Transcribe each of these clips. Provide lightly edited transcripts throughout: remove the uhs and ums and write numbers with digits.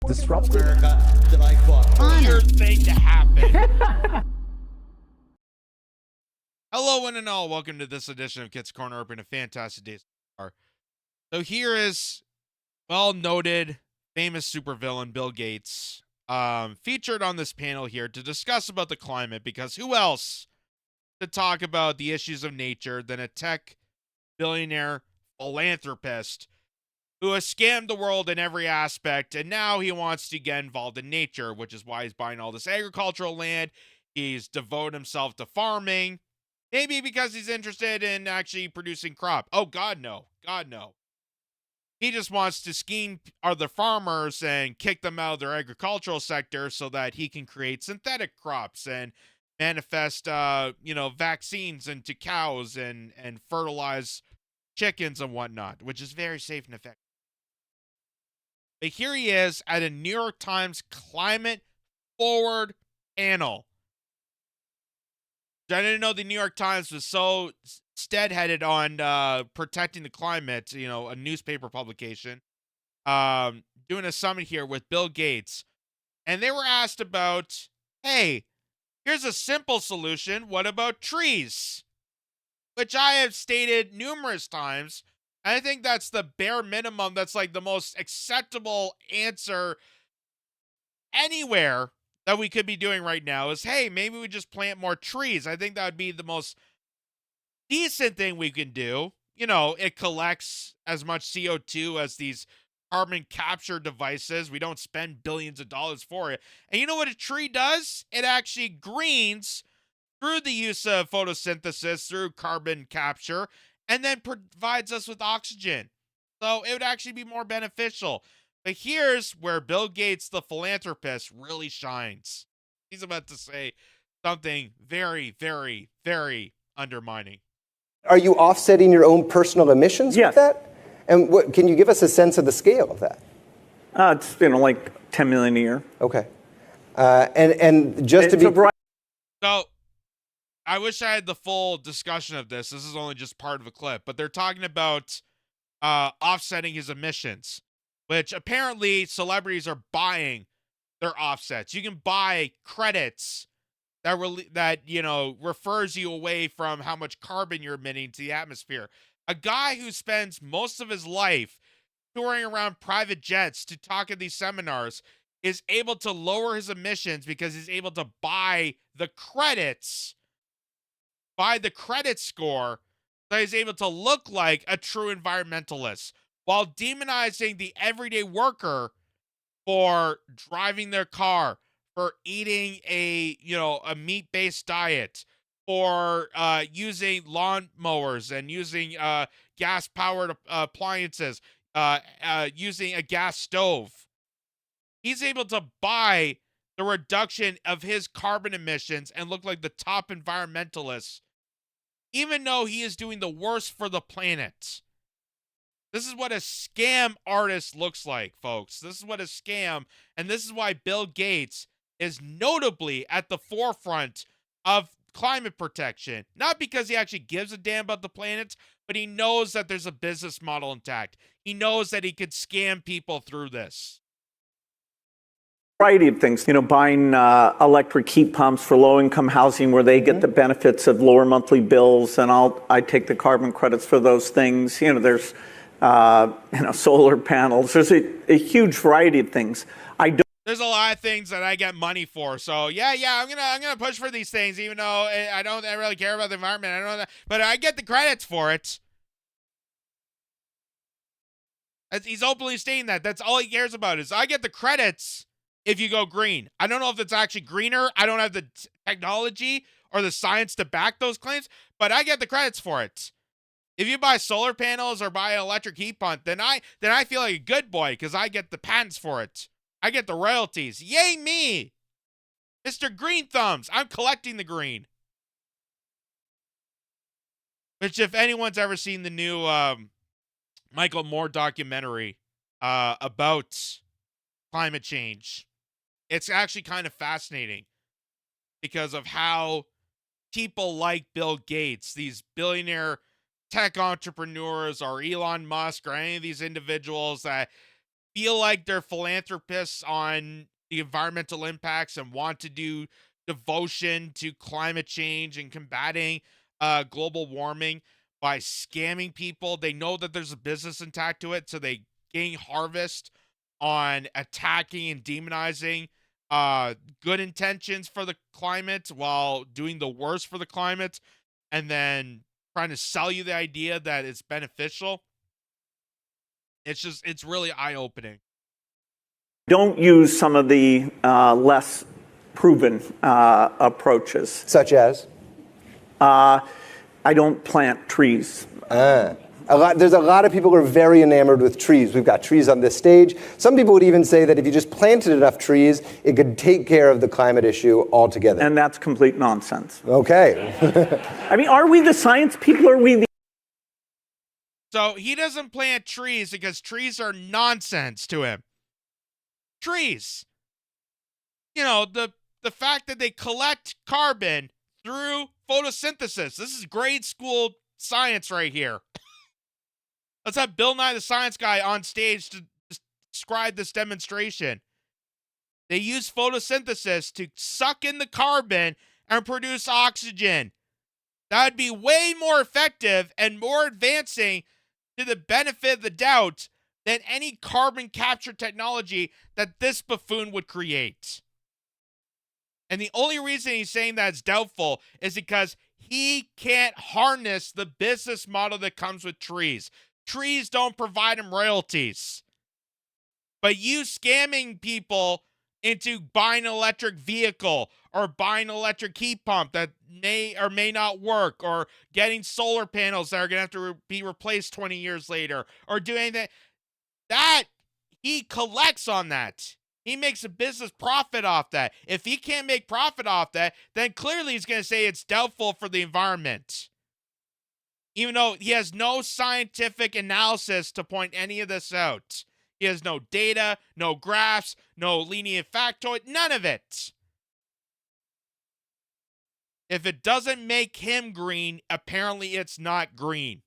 disruptive. America that I fought for. Weird thing to happen. Hello, one and all. Welcome to this edition of Kitz Corner. Been a fantastic day so far. So here is well-noted, famous supervillain Bill Gates, featured on this panel here to discuss about the climate, because who else to talk about the issues of nature than a tech billionaire philanthropist who has scammed the world in every aspect, and now he wants to get involved in nature, which is why he's buying all this agricultural land. He's devoted himself to farming, maybe because he's interested in actually producing crop. Oh, God, no. God, no. He just wants to scheme other farmers and kick them out of their agricultural sector so that he can create synthetic crops and manifest, vaccines into cows and fertilize chickens and whatnot, which is very safe and effective. But here he is at a New York Times Climate Forward panel. I didn't know the New York Times was so steadheaded on protecting the climate, a newspaper publication, doing a summit here with Bill Gates. And they were asked about, hey, here's a simple solution. What about trees? Which I have stated numerous times. I think that's the bare minimum. That's like the most acceptable answer anywhere that we could be doing right now is, hey, maybe we just plant more trees. I think that would be the most decent thing we can do. It collects as much CO2 as these carbon capture devices. We don't spend billions of dollars for it. And you know what a tree does? It actually greens through the use of photosynthesis, through carbon capture, and then provides us with oxygen. So it would actually be more beneficial. But here's where Bill Gates, the philanthropist, really shines. He's about to say something very, very, very undermining. Are you offsetting your own personal emissions with that? And what, can you give us a sense of the scale of that? It's like 10 million a year. Okay. And just to be... So I wish I had the full discussion of this. This is only just part of a clip. But they're talking about offsetting his emissions, which apparently celebrities are buying their offsets. You can buy credits that refers you away from how much carbon you're emitting to the atmosphere. A guy who spends most of his life touring around private jets to talk at these seminars is able to lower his emissions because he's able to buy the credits, buy the credit score, so he's able to look like a true environmentalist, while demonizing the everyday worker for driving their car, for eating a meat-based diet, for using lawn mowers and using gas-powered appliances, using a gas stove. He's able to buy the reduction of his carbon emissions and look like the top environmentalist, even though he is doing the worst for the planet. This is what a scam artist looks like, folks. This is what a scam, and this is why Bill Gates is notably at the forefront of climate protection. Not because he actually gives a damn about the planet, but he knows that there's a business model intact. He knows that he could scam people through this. Variety of things, buying electric heat pumps for low-income housing where they get the benefits of lower monthly bills, and I take the carbon credits for those things. There's solar panels. There's a huge variety of things. There's a lot of things that I get money for. So yeah, I'm gonna push for these things, even though I don't really care about the environment. I don't know that, but I get the credits for it. He's openly stating that. That's all he cares about is I get the credits if you go green. I don't know if it's actually greener. I don't have the technology or the science to back those claims, but I get the credits for it. If you buy solar panels or buy an electric heat pump, then I feel like a good boy because I get the patents for it. I get the royalties. Yay me! Mr. Green Thumbs. I'm collecting the green. Which, if anyone's ever seen the new Michael Moore documentary about climate change, it's actually kind of fascinating because of how people like Bill Gates, these billionaire tech entrepreneurs, or Elon Musk, or any of these individuals that feel like they're philanthropists on the environmental impacts and want to do devotion to climate change and combating global warming by scamming people. They know that there's a business intact to it, so they gain harvest on attacking and demonizing good intentions for the climate while doing the worst for the climate, and then trying to sell you the idea that it's beneficial. It's really eye-opening. Don't use some of the less proven approaches. Such as? I don't plant trees. There's a lot of people who are very enamored with trees. We've got trees on this stage. Some people would even say that if you just planted enough trees, it could take care of the climate issue altogether. And that's complete nonsense. Okay. I mean, are we the science people or are we the... So he doesn't plant trees because trees are nonsense to him. Trees. You know, the fact that they collect carbon through photosynthesis. This is grade school science right here. Let's have Bill Nye the Science Guy on stage to describe this demonstration. They use photosynthesis to suck in the carbon and produce oxygen. That would be way more effective and more advancing to the benefit of the doubt than any carbon capture technology that this buffoon would create. And the only reason he's saying that it's doubtful is because he can't harness the business model that comes with trees. Trees don't provide him royalties. But you scamming people into buying an electric vehicle or buying an electric heat pump that may or may not work, or getting solar panels that are going to have to be replaced 20 years later, or doing that he collects on that. He makes a business profit off that. If he can't make profit off that, then clearly he's going to say it's doubtful for the environment. Even though he has no scientific analysis to point any of this out. He has no data, no graphs, no lenient factoid, none of it. If it doesn't make him green, apparently it's not green.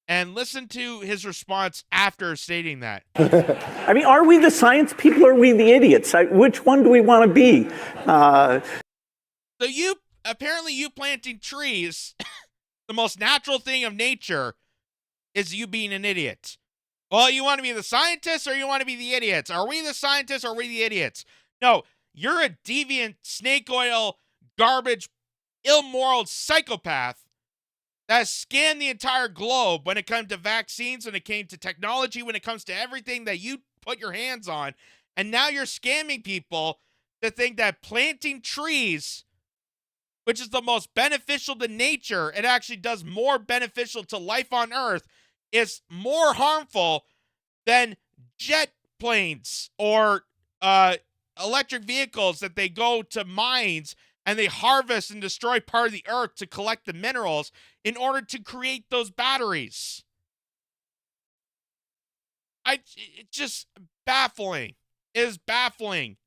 And listen to his response after stating that. I mean, are we the science people or are we the idiots? Which one do we want to be? So you planting trees, the most natural thing of nature, is you being an idiot. Well, you want to be the scientists or you want to be the idiots? Are we the scientists or are we the idiots? No, you're a deviant, snake oil, garbage, immoral psychopath that has scanned the entire globe when it comes to vaccines, when it came to technology, when it comes to everything that you put your hands on. And now you're scamming people to think that planting trees, which is the most beneficial to nature, it actually does more beneficial to life on Earth, is more harmful than jet planes or electric vehicles that they go to mines and they harvest and destroy part of the earth to collect the minerals in order to create those batteries. It's just baffling. It is baffling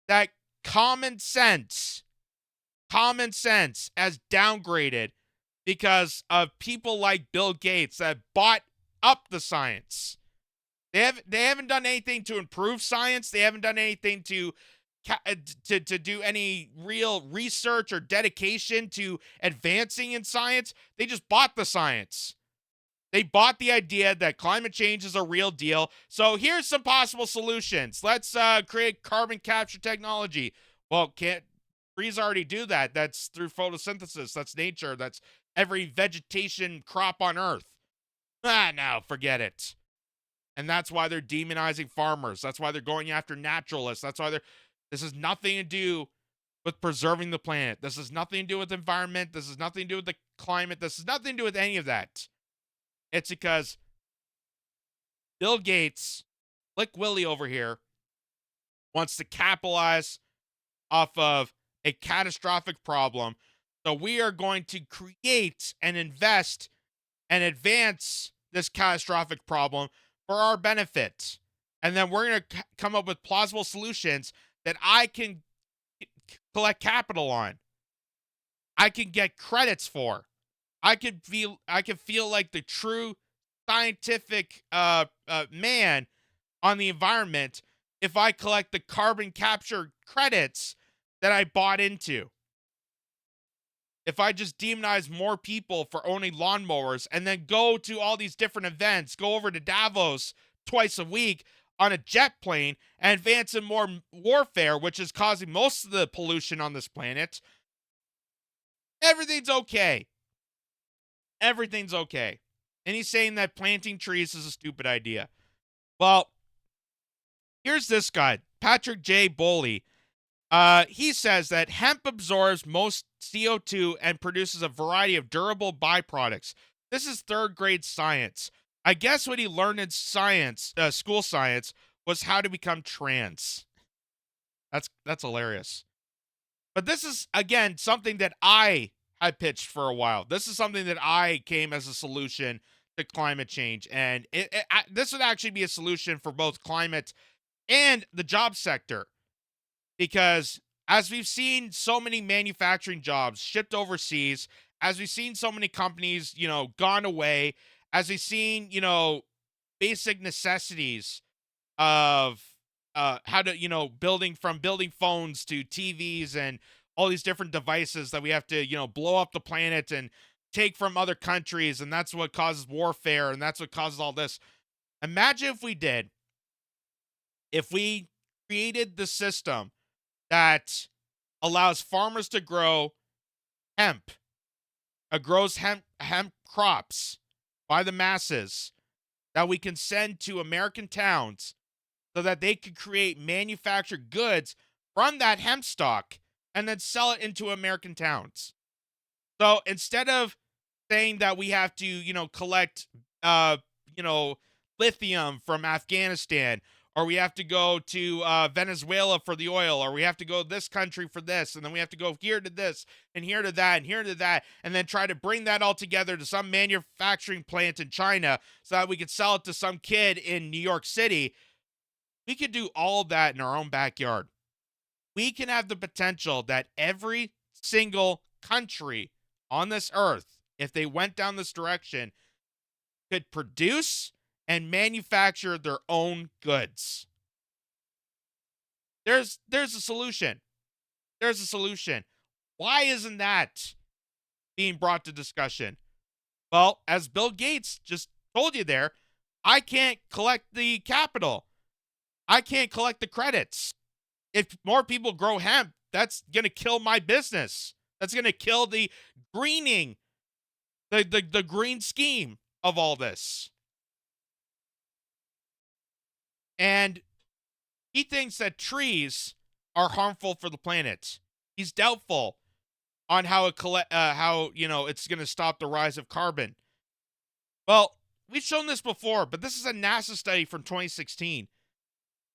that common sense has downgraded because of people like Bill Gates that bought up the science. They haven't done anything to improve science. They haven't done anything to do any real research or dedication to advancing in science. They just bought the science. They bought the idea that climate change is a real deal. So here's some possible solutions. Let's create carbon capture technology. Well, can't trees already do that? That's through photosynthesis. That's nature. That's every vegetation crop on Earth. No, forget it. And that's why they're demonizing farmers. That's why they're going after naturalists. That's why this has nothing to do with preserving the planet. This has nothing to do with the environment. This has nothing to do with the climate. This has nothing to do with any of that. It's because Bill Gates, Slick Willie over here, wants to capitalize off of a catastrophic problem. So we are going to create and invest and advance this catastrophic problem for our benefit. And then we're going to come up with plausible solutions that I can collect capital on. I can get credits for. I can feel like the true scientific man on the environment if I collect the carbon capture credits that I bought into. If I just demonize more people for owning lawnmowers and then go to all these different events, go over to Davos twice a week on a jet plane and advance in more warfare, which is causing most of the pollution on this planet, everything's okay. Everything's okay. And he's saying that planting trees is a stupid idea. Well, here's this guy, Patrick J. Boley. He says that hemp absorbs most CO2 and produces a variety of durable byproducts. This is third grade science. I guess what he learned in science, school science, was how to become trans. That's hilarious. But this is, again, something that I had pitched for a while. This is something that I came as a solution to climate change. And this would actually be a solution for both climate and the job sector. Because as we've seen so many manufacturing jobs shipped overseas, as we've seen so many companies, gone away, as we've seen, basic necessities of how to, building phones to TVs and all these different devices that we have to, blow up the planet and take from other countries. And that's what causes warfare. And that's what causes all this. Imagine if we created the system that allows farmers to grow hemp, grows hemp crops by the masses that we can send to American towns so that they can create manufactured goods from that hemp stock and then sell it into American towns. So instead of saying that we have to, collect, lithium from Afghanistan, or we have to go to Venezuela for the oil, or we have to go to this country for this, and then we have to go here to this, and here to that, and here to that, and then try to bring that all together to some manufacturing plant in China so that we could sell it to some kid in New York City. We could do all that in our own backyard. We can have the potential that every single country on this earth, if they went down this direction, could produce and manufacture their own goods. There's a solution. There's a solution. Why isn't that being brought to discussion? Well, as Bill Gates just told you there, I can't collect the capital. I can't collect the credits. If more people grow hemp, that's going to kill my business. That's going to kill the greening, the green scheme of all this. And he thinks that trees are harmful for the planet. He's doubtful on how it's going to stop the rise of carbon. Well, we've shown this before, but this is a NASA study from 2016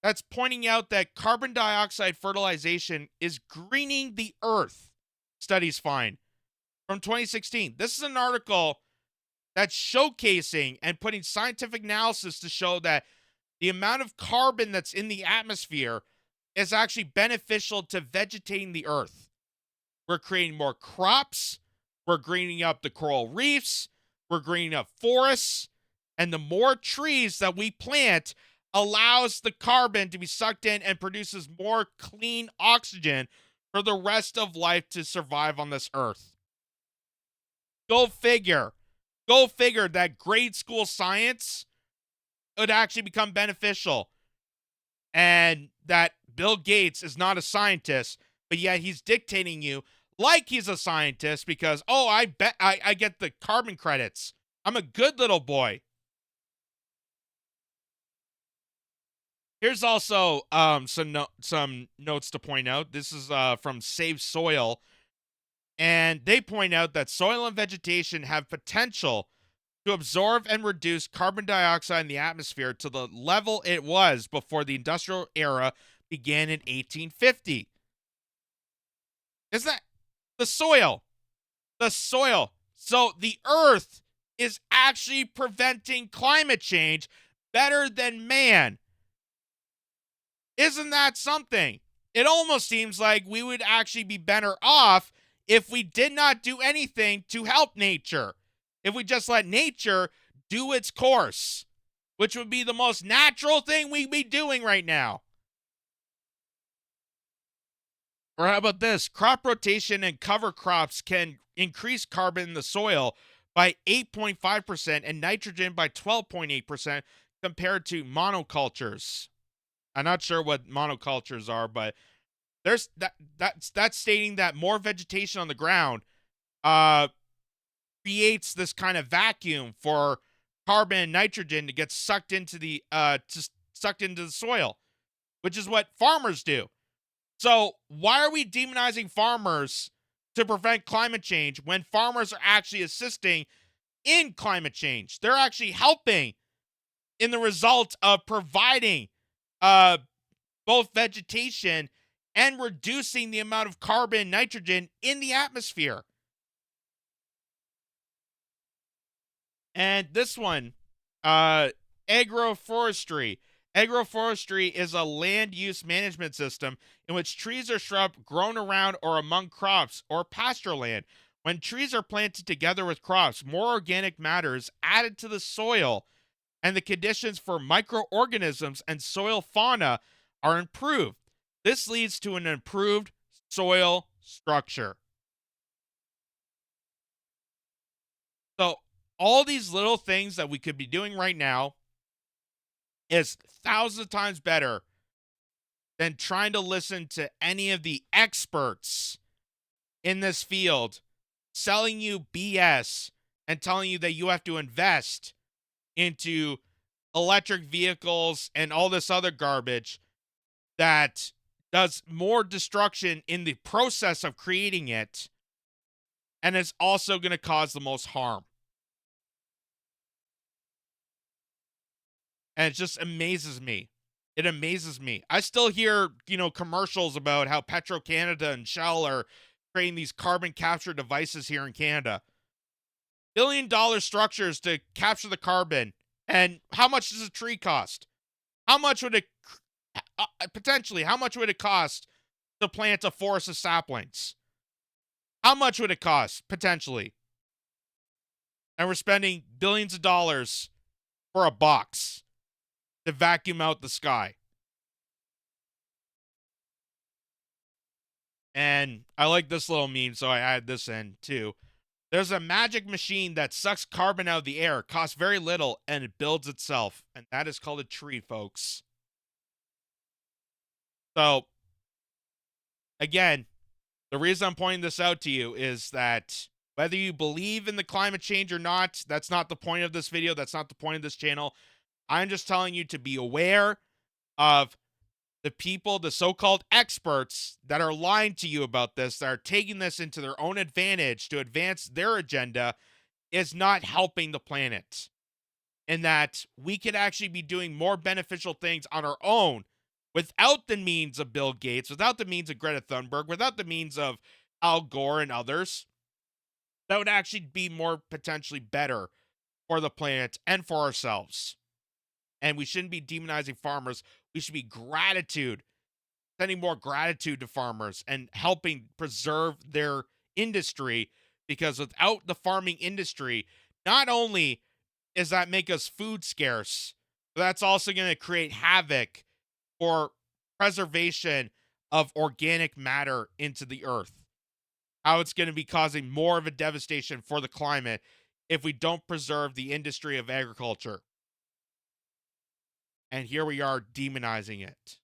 that's pointing out that carbon dioxide fertilization is greening the earth. Studies find from 2016. This is an article that's showcasing and putting scientific analysis to show that the amount of carbon that's in the atmosphere is actually beneficial to vegetating the earth. We're creating more crops. We're greening up the coral reefs. We're greening up forests. And the more trees that we plant allows the carbon to be sucked in and produces more clean oxygen for the rest of life to survive on this earth. Go figure. Go figure that grade school science would actually become beneficial. And that Bill Gates is not a scientist, but yet he's dictating you like he's a scientist because, I bet I get the carbon credits. I'm a good little boy. Here's also some notes to point out. This is from Save Soil. And they point out that soil and vegetation have potential to absorb and reduce carbon dioxide in the atmosphere to the level it was before the industrial era began in 1850. Isn't that the soil? The soil. So the earth is actually preventing climate change better than man. Isn't that something? It almost seems like we would actually be better off if we did not do anything to help nature. If we just let nature do its course, which would be the most natural thing we'd be doing right now. Or how about this? Crop rotation and cover crops can increase carbon in the soil by 8.5% and nitrogen by 12.8% compared to monocultures. I'm not sure what monocultures are, but there's that's stating that more vegetation on the ground creates this kind of vacuum for carbon and nitrogen to get sucked into the soil, which is what farmers do. So why are we demonizing farmers to prevent climate change when farmers are actually assisting in climate change? They're actually helping in the result of providing both vegetation and reducing the amount of carbon and nitrogen in the atmosphere. And this one, agroforestry. Agroforestry is a land use management system in which trees or shrubs grown around or among crops or pasture land. When trees are planted together with crops, more organic matter is added to the soil, and the conditions for microorganisms and soil fauna are improved. This leads to an improved soil structure. So all these little things that we could be doing right now is thousands of times better than trying to listen to any of the experts in this field selling you BS and telling you that you have to invest into electric vehicles and all this other garbage that does more destruction in the process of creating it, and is also going to cause the most harm. And it just amazes me. It amazes me. I still hear, commercials about how Petro-Canada and Shell are creating these carbon capture devices here in Canada. $1 billion structures to capture the carbon. And how much does a tree cost? How much would it potentially, how much would it cost to plant a forest of saplings? How much would it cost, potentially? And we're spending billions of dollars for a box to vacuum out the sky. And I like this little meme, so I added this in too. There's a magic machine that sucks carbon out of the air, costs very little, and it builds itself. And that is called a tree, folks. So, again, the reason I'm pointing this out to you is that whether you believe in the climate change or not, that's not the point of this video. That's not the point of this channel. I'm just telling you to be aware of the people, the so-called experts that are lying to you about this, that are taking this into their own advantage to advance their agenda, is not helping the planet. And that we could actually be doing more beneficial things on our own without the means of Bill Gates, without the means of Greta Thunberg, without the means of Al Gore and others. That would actually be more potentially better for the planet and for ourselves. And we shouldn't be demonizing farmers. We should be sending more gratitude to farmers and helping preserve their industry, because without the farming industry, not only does that make us food scarce, but that's also going to create havoc for preservation of organic matter into the earth. How it's going to be causing more of a devastation for the climate if we don't preserve the industry of agriculture. And here we are demonizing it.